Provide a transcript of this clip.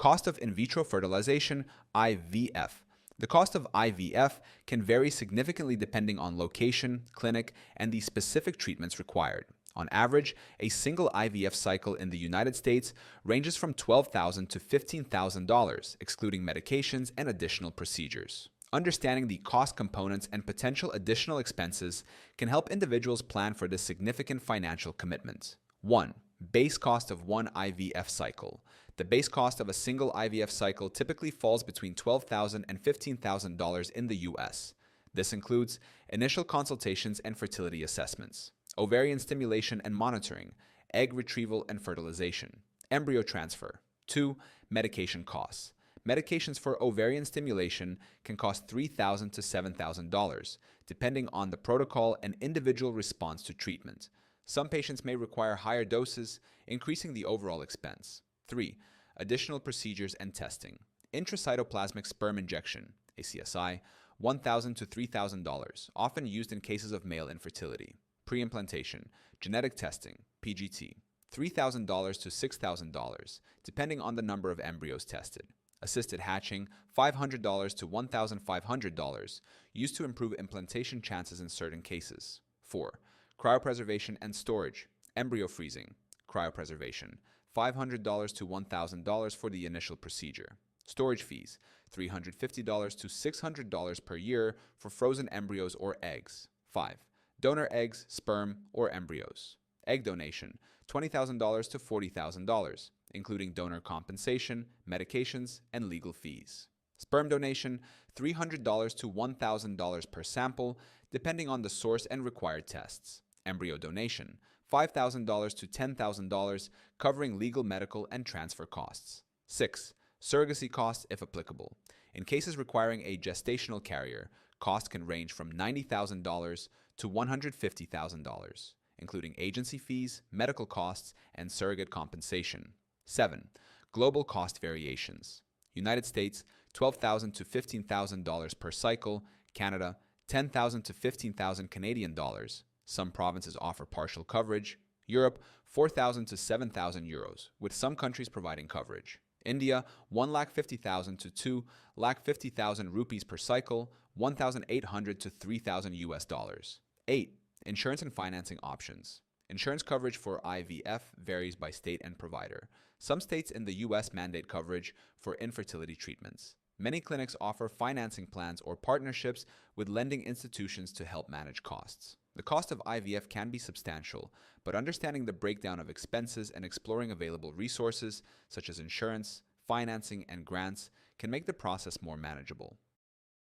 Cost of in vitro fertilization, IVF. The cost of IVF can vary significantly depending on location, clinic, and the specific treatments required. On average, a single IVF cycle in the United States ranges from $12,000 to $15,000, excluding medications and additional procedures. Understanding the cost components and potential additional expenses can help individuals plan for this significant financial commitment. 1. Base cost of one IVF cycle. The base cost of a single IVF cycle typically falls between $12,000 and $15,000 in the US. This includes initial consultations and fertility assessments, ovarian stimulation and monitoring, egg retrieval and fertilization, embryo transfer. 2. Medication costs. Medications for ovarian stimulation can cost $3,000 to $7,000, depending on the protocol and individual response to treatment. Some patients may require higher doses, increasing the overall expense. 3. Additional procedures and testing. Intracytoplasmic sperm injection, ACSI, $1,000 to $3,000, often used in cases of male infertility. Pre-implantation, genetic testing, PGT, $3,000 to $6,000, depending on the number of embryos tested. Assisted hatching, $500 to $1,500, used to improve implantation chances in certain cases. 4. Cryopreservation and storage, embryo freezing, cryopreservation, $500 to $1,000 for the initial procedure. Storage fees, $350 to $600 per year for frozen embryos or eggs. 5. Donor eggs, sperm, or embryos. Egg donation, $20,000 to $40,000, including donor compensation, medications, and legal fees. Sperm donation, $300 to $1,000 per sample, depending on the source and required tests. Embryo donation, $5,000 to $10,000, covering legal, medical, and transfer costs. 6. Surrogacy costs, if applicable. In cases requiring a gestational carrier, costs can range from $90,000 to $150,000, including agency fees, medical costs, and surrogate compensation. 7. Global cost variations. United States, $12,000 to $15,000 per cycle. Canada, $10,000 to $15,000 Canadian dollars. Some provinces offer partial coverage. Europe, 4,000 to 7,000 euros, with some countries providing coverage. India, 1,50,000 to 2,50,000 rupees per cycle, 1,800 to 3,000 US dollars. 8. Insurance and financing options. Insurance coverage for IVF varies by state and provider. Some states in the US mandate coverage for infertility treatments. Many clinics offer financing plans or partnerships with lending institutions to help manage costs. The cost of IVF can be substantial, but understanding the breakdown of expenses and exploring available resources, such as insurance, financing, and grants, can make the process more manageable.